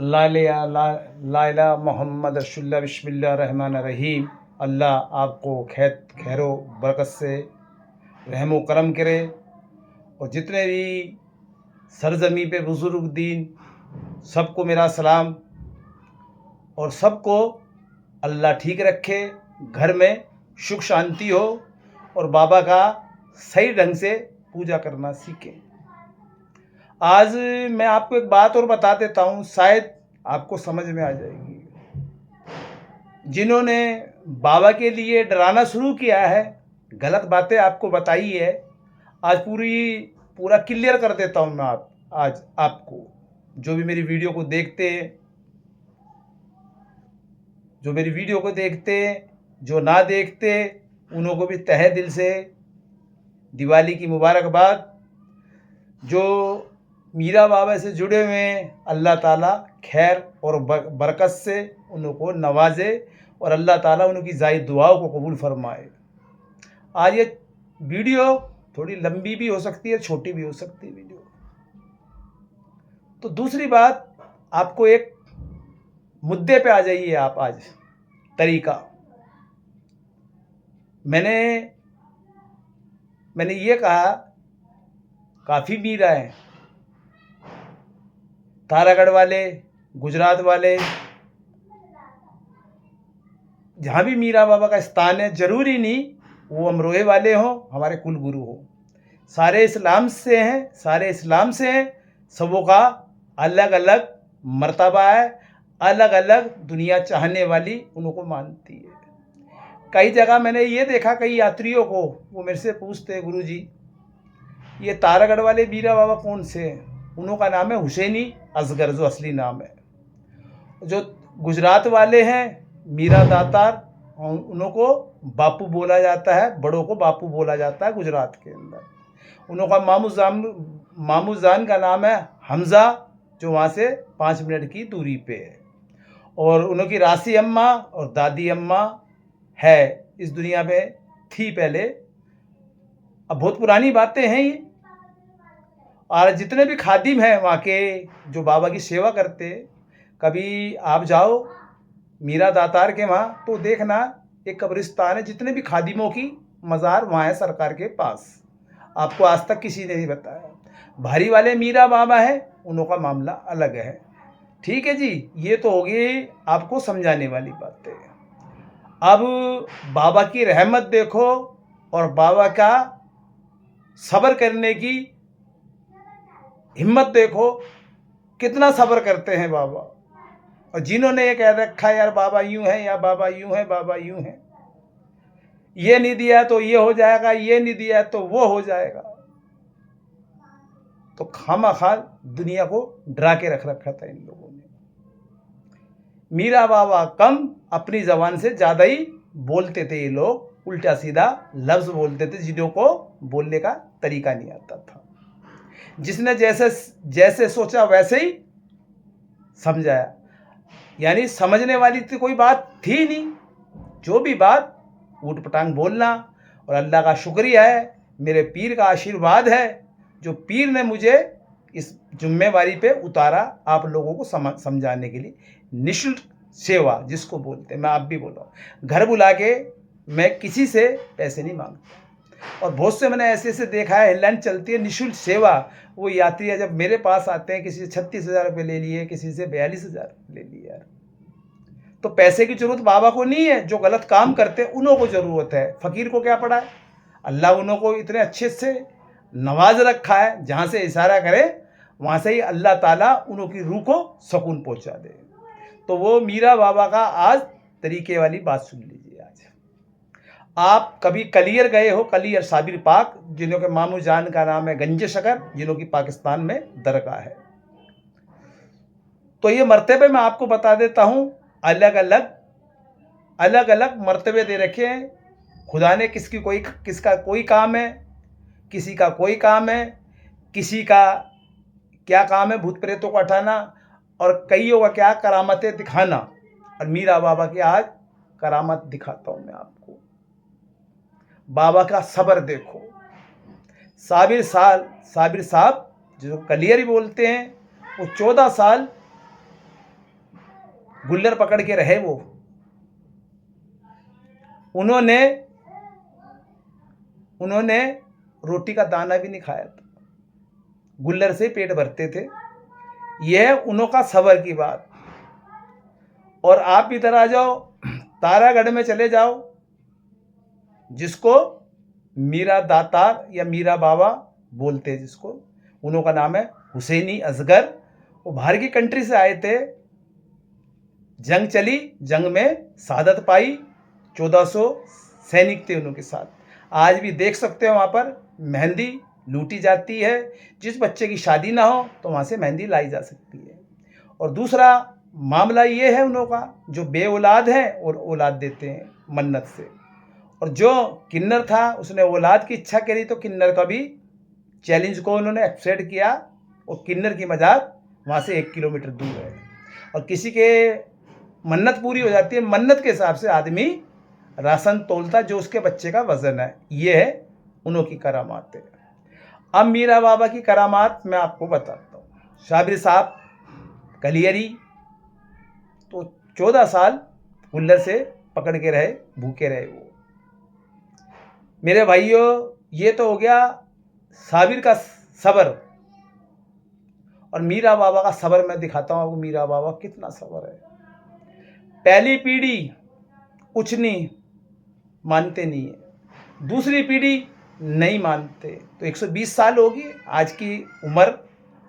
लाइला मोहम्मद रसूलुल्लाह बिस्मिल्लाह रहमान रहीम। अल्लाह आपको खैरो बरकत से रहमो करम करे और जितने भी सरजमी पे बुजुर्ग दीन सबको मेरा सलाम और सबको अल्लाह ठीक रखे, घर में सुख शांति हो और बाबा का सही ढंग से पूजा करना सीखें। आज मैं आपको एक बात और बता देता हूँ, शायद आपको समझ में आ जाएगी। जिन्होंने बाबा के लिए डराना शुरू किया है, गलत बातें आपको बताई है, आज पूरा क्लियर कर देता हूँ मैं आज आपको। जो भी मेरी वीडियो को देखते हैं, जो ना देखते, उन्हों को भी तहे दिल से दिवाली की मुबारकबाद। जो मीरा बाबा से जुड़े हुए हैं, अल्लाह ताला खैर और बरकत से उनको नवाजे और अल्लाह ताला उनकी जायद दुआओं को कबूल फरमाए। आज ये वीडियो थोड़ी लंबी भी हो सकती है, छोटी भी हो सकती है वीडियो। तो दूसरी बात, आपको एक मुद्दे पे आ जाइए आप। आज तरीका मैंने ये कहा, काफ़ी मीरा हैं, तारागढ़ वाले, गुजरात वाले, जहाँ भी मीरा बाबा का स्थान है, ज़रूरी नहीं वो अमरोहे वाले हों, हमारे कुल गुरु हो, सारे इस्लाम से हैं। सबों का अलग अलग मर्तबा है, अलग अलग दुनिया चाहने वाली उनको मानती है। कई जगह मैंने ये देखा, कई यात्रियों को वो मेरे से पूछते हैं, गुरु जी ये तारागढ़ वाले मीरा बाबा कौन से हैं? उन्हों का नाम है हुसैनी असगर, जो असली नाम है। जो गुजरात वाले हैं मीरा दातार, उन्हों को बापू बोला जाता है, बड़ों को बापू बोला जाता है गुजरात के अंदर। उन्हों का मामू जान का नाम है हमजा, जो वहाँ से 5 मिनट की दूरी पे है। और उन्हों की राशि अम्मा और दादी अम्मा है, इस दुनिया में थी पहले, अब बहुत पुरानी बातें हैं ये। और जितने भी खादिम हैं वहाँ के, जो बाबा की सेवा करते, कभी आप जाओ मीरा दातार के वहाँ तो देखना एक कब्रिस्तान है, जितने भी खादिमों की मज़ार वहाँ है सरकार के पास। आपको आज तक किसी ने नहीं बताया। भारी वाले मीरा बाबा है, उन्हों का मामला अलग है। ठीक है जी, ये तो होगी आपको समझाने वाली बातें। अब बाबा की रहमत देखो और बाबा का सब्र करने की हिम्मत देखो, कितना सब्र करते हैं बाबा। और जिन्होंने ये कह रखा है यार बाबा यूं है, या बाबा यूं है, बाबा यूं है, ये नहीं दिया तो ये हो जाएगा, ये नहीं दिया तो वो हो जाएगा, तो खामखा दुनिया को डरा के रख रखा था इन लोगों ने। मीरा बाबा कम, अपनी जबान से ज़्यादा ही बोलते थे ये लोग, उल्टा सीधा लफ्ज़ बोलते थे, जिन्हों को बोलने का तरीका नहीं आता था। जिसने जैसे सोचा वैसे ही समझाया, यानी समझने वाली तो कोई बात थी नहीं। जो भी बात ऊट पटांग बोलना। और अल्लाह का शुक्रिया है, मेरे पीर का आशीर्वाद है, जो पीर ने मुझे इस जिम्मेवारी पे उतारा आप लोगों को समझाने के लिए। निःशुल्क सेवा जिसको बोलते हैं, मैं आप भी बोल रहा हूँ, घर बुला के मैं किसी से पैसे नहीं मांगता। और बहुत से मैंने ऐसे देखा है, हेडलाइन चलती है निःशुल्क सेवा। वो यात्री जब मेरे पास आते हैं, किसी से 36,000 रुपये ले लिए, किसी से 42,000 ले लिए। यार तो पैसे की जरूरत बाबा को नहीं है, जो गलत काम करते हैं उन्हों को ज़रूरत है। फ़कीर को क्या पड़ा है? अल्लाह उन्हों को इतने अच्छे से नवाज रखा है, जहाँ से इशारा करे वहाँ से ही अल्लाह ताला उन्हों की रूह को सुकून पहुँचा दे। तो वो मीरा बाबा का आज तरीके वाली बात सुन लीजिए। आज आप कभी कलियर गए हो, कलियर साबिर पाक, जिन्हों के मामू जान का नाम है गंज शकर, जिन्हों की पाकिस्तान में दरगाह है। तो ये मर्तबे मैं आपको बता देता हूँ, अलग अलग मर्तबे दे रखे हैं खुदा ने। किसका कोई काम है, किसी का कोई काम है, किसी का क्या काम है भूत प्रेतों को हटाना, और कईयों का क्या करामतें दिखाना। और मीरा बाबा की आज करामत दिखाता हूँ मैं आपको। बाबा का सब्र देखो। साबिर साहब जो कलियर ही बोलते हैं, वो 14 साल गुल्लर पकड़ के रहे वो। उन्होंने रोटी का दाना भी नहीं खाया था, गुल्लर से पेट भरते थे। यह उनका सबर की बात। और आप इधर आ जाओ, तारागढ़ में चले जाओ, जिसको मीरा दातार या मीरा बाबा बोलते हैं, जिसको उनका नाम है हुसैनी असगर। वो बाहर की कंट्री से आए थे, जंग चली, जंग में शहादत पाई, 1400 सैनिक थे उनके साथ। आज भी देख सकते हो वहाँ पर मेहंदी लूटी जाती है। जिस बच्चे की शादी ना हो तो वहाँ से मेहंदी लाई जा सकती है। और दूसरा मामला ये है उनका, जो बे औलाद हैं और औलाद देते हैं मन्नत से। और जो किन्नर था उसने औलाद की इच्छा करी तो किन्नर का भी चैलेंज को उन्होंने एक्सेप्ट किया, और किन्नर की मज़ार वहाँ से 1 किलोमीटर दूर है। और किसी के मन्नत पूरी हो जाती है, मन्नत के हिसाब से आदमी राशन तोलता जो उसके बच्चे का वजन है। ये है उनकी करामात है। अब मीरा बाबा की करामात मैं आपको बताता हूँ। शाबिर साहब कलियरी तो 14 साल गुल्लर से पकड़ के रहे, भूखे रहे वो। मेरे भाइयों, ये तो हो गया साबिर का सबर। और मीरा बाबा का सबर मैं दिखाता हूँ आपको, मीरा बाबा कितना सबर है। पहली पीढ़ी कुछ नहीं मानते नहीं है, दूसरी पीढ़ी नहीं मानते, तो 120 साल होगी, आज की उम्र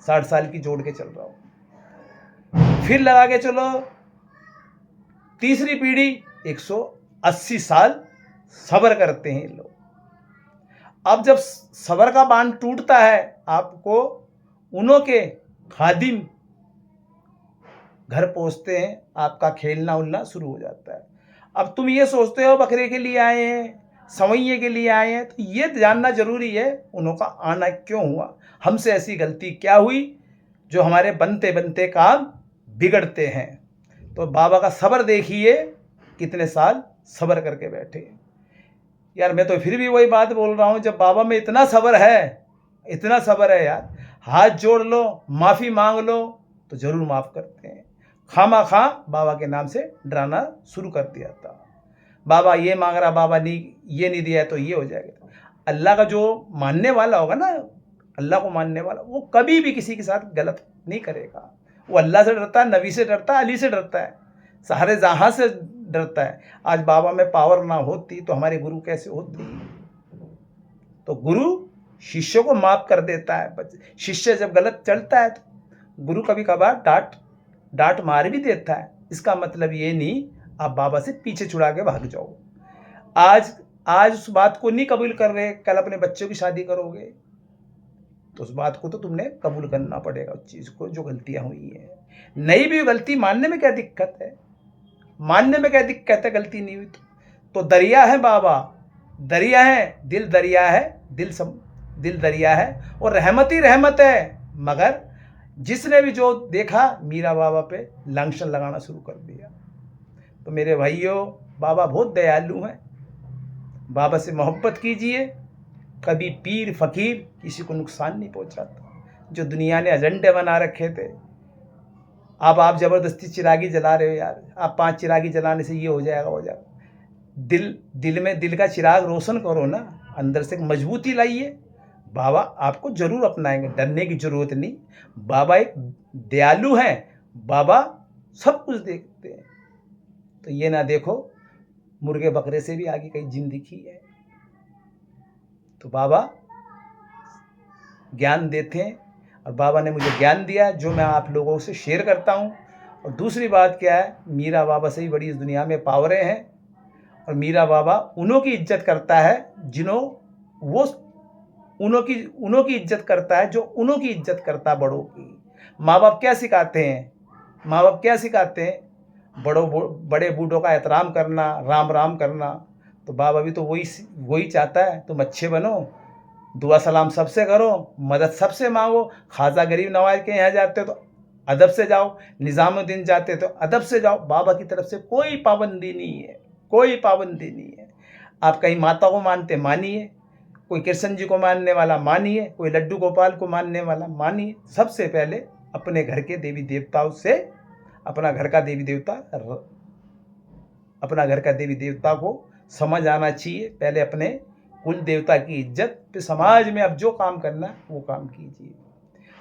60 साल की जोड़ के चल रहा हूँ। फिर लगा के चलो तीसरी पीढ़ी 180 साल सबर करते हैं लोग। अब जब सबर का बांध टूटता है, आपको उन्हों के खादिम घर पहुंचते हैं, आपका खेलना उलना शुरू हो जाता है। अब तुम ये सोचते हो बकरे के लिए आए हैं, सवैये के लिए आए हैं, तो ये जानना जरूरी है उनका आना क्यों हुआ, हमसे ऐसी गलती क्या हुई जो हमारे बनते बनते काम बिगड़ते हैं। तो बाबा का सबर देखिए, कितने साल सबर करके बैठे। यार मैं तो फिर भी वही बात बोल रहा हूँ, जब बाबा में इतना सबर है, इतना सबर है यार, हाथ जोड़ लो, माफ़ी मांग लो तो ज़रूर माफ़ करते हैं। खामा खा बाबा के नाम से डराना शुरू कर दिया था। बाबा ये मांग रहा, बाबा नहीं, ये नहीं दिया तो ये हो जाएगा। अल्लाह का जो मानने वाला होगा ना, अल्लाह को मानने वाला, वो कभी भी किसी के साथ गलत नहीं करेगा। वो अल्लाह से डरता है, नबी से डरता है, अली से डरता है, सारे जहाँ से डरता है। आज बाबा में पावर ना होती तो हमारे गुरु कैसे होती। तो गुरु शिष्य को माफ कर देता है। शिष्य जब गलत चलता है तो गुरु कभी कभार डांट मार भी देता है। इसका मतलब ये नहीं आप बाबा से पीछे छुड़ा के भाग जाओ। आज उस बात को नहीं कबूल कर रहे, कल अपने बच्चों की शादी करोगे तो उस बात को तो तुमने कबूल करना पड़ेगा, उस चीज़ को जो गलतियां हुई हैं। नहीं भी गलती मानने में क्या दिक्कत है, मानने में क्या दिक्कत है, गलती नहीं हुई तो दरिया है बाबा, दरिया है, दिल दरिया है, दिल दरिया है, और रहमत ही रहमत है। मगर जिसने भी जो देखा मीरा बाबा पे लांछन लगाना शुरू कर दिया। तो मेरे भाइयों, बाबा बहुत दयालु हैं, बाबा से मोहब्बत कीजिए। कभी पीर फकीर किसी को नुकसान नहीं पहुंचाता। जो दुनिया ने एजेंडे बना रखे थे, अब आप ज़बरदस्ती चिरागी जला रहे हो यार, आप 5 चिरागी जलाने से ये हो जाएगा, हो जाएगा। दिल में दिल का चिराग रोशन करो ना, अंदर से मजबूती लाइए। बाबा आपको जरूर अपनाएंगे, डरने की जरूरत नहीं। बाबा एक दयालु हैं, बाबा सब कुछ देखते हैं। तो ये ना देखो मुर्गे बकरे से भी आगे कई जिंदगी है। तो बाबा ज्ञान देते हैं, और बाबा ने मुझे ज्ञान दिया जो मैं आप लोगों से शेयर करता हूँ। और दूसरी बात क्या है, मीरा बाबा से ही बड़ी इस दुनिया में पावरें हैं। और मीरा बाबा उन्हों की इज्जत करता है उन्हों की इज्जत करता है जो उन्हों की इज्जत करता है, बड़ों की। माँ बाप क्या सिखाते हैं, माँ बाप क्या सिखाते हैं, बड़े बूढ़ों का एहतराम करना, राम राम करना। तो बाबा भी तो वही चाहता है, तुम अच्छे बनो, दुआ सलाम सबसे करो, मदद सबसे मांगो। ख्वाजा गरीब नवाज के यहाँ जाते हो तो अदब से जाओ, निज़ामुद्दीन जाते तो अदब से जाओ। बाबा की तरफ से कोई पाबंदी नहीं है, कोई पाबंदी नहीं है। आप कहीं माता को मानते मानिए, कोई कृष्ण जी को मानने वाला मानिए, कोई लड्डू गोपाल को मानने वाला मानिए। सबसे पहले अपने घर के देवी देवताओं से अपना घर का देवी देवता अपना घर का देवी देवता को समझ आना चाहिए। पहले अपने कुल देवता की इज्जत, फिर समाज में अब जो काम करना है वो काम कीजिए।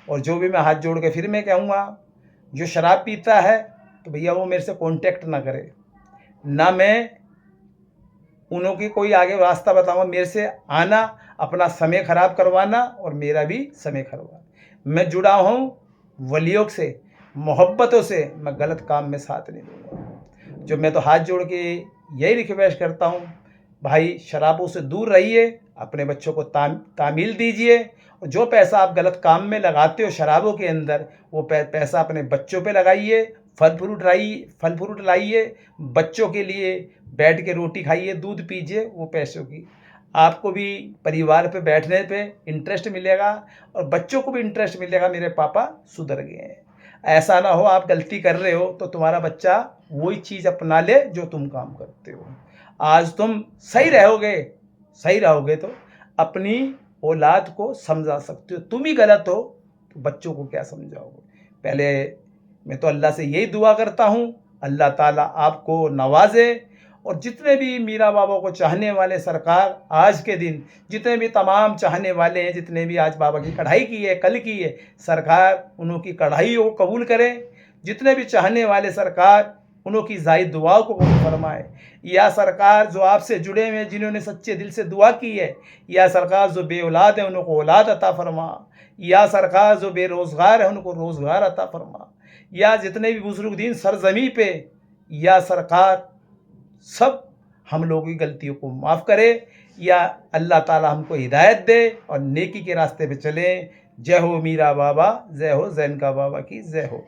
और जो भी मैं हाथ जोड़ के फिर मैं कहूँगा, जो शराब पीता है तो भैया वो मेरे से कांटेक्ट ना करे, ना मैं उन्हों की कोई आगे रास्ता बताऊंगा। मेरे से आना, अपना समय खराब करवाना और मेरा भी समय खराब। मैं जुड़ा हूँ वलियों से, मोहब्बतों से, मैं गलत काम में साथ नहीं दूंगा। जो मैं तो हाथ जोड़ के यही रिक्वेस्ट करता हूँ, भाई शराबों से दूर रहिए, अपने बच्चों को तामील दीजिए। और जो पैसा आप गलत काम में लगाते हो शराबों के अंदर, वो पैसा अपने बच्चों पे लगाइए, फल फ्रूट लाइए, बच्चों के लिए बैठ के रोटी खाइए, दूध पीजिए। वो पैसों की आपको भी परिवार पे बैठने पे इंटरेस्ट मिलेगा और बच्चों को भी इंटरेस्ट मिलेगा, मेरे पापा सुधर गए हैं। ऐसा ना हो आप गलती कर रहे हो तो तुम्हारा बच्चा वही चीज़ अपना ले जो तुम काम करते हो। आज तुम सही रहोगे तो अपनी औलाद को समझा सकते हो। तुम ही गलत हो तो बच्चों को क्या समझाओगे। पहले मैं तो अल्लाह से यही दुआ करता हूँ, अल्लाह ताला आपको नवाजे। और जितने भी मीरा बाबा को चाहने वाले, सरकार आज के दिन जितने भी तमाम चाहने वाले हैं, जितने भी आज बाबा की कढ़ाई की है, कल की है, सरकार उन्हों की कढ़ाई को कबूल करे। जितने भी चाहने वाले, सरकार उन्हों की जायद दुआओं को कबूल फरमाए। या सरकार जो आपसे जुड़े हुए हैं, जिन्होंने सच्चे दिल से दुआ की है, या सरकार जो बे औलाद है उनको औलाद अता फरमा, या सरकार जो बेरोज़गार है उनको रोज़गार अता फरमा, या जितने भी बुजुर्ग दीन सरजमी पे, या सरकार सब हम लोगों की गलतियों को माफ़ करे, या अल्लाह ताला हमको हिदायत दे और नेकी के रास्ते पे चलें। जय हो मीरा बाबा, जय हो जैनका बाबा की जय हो।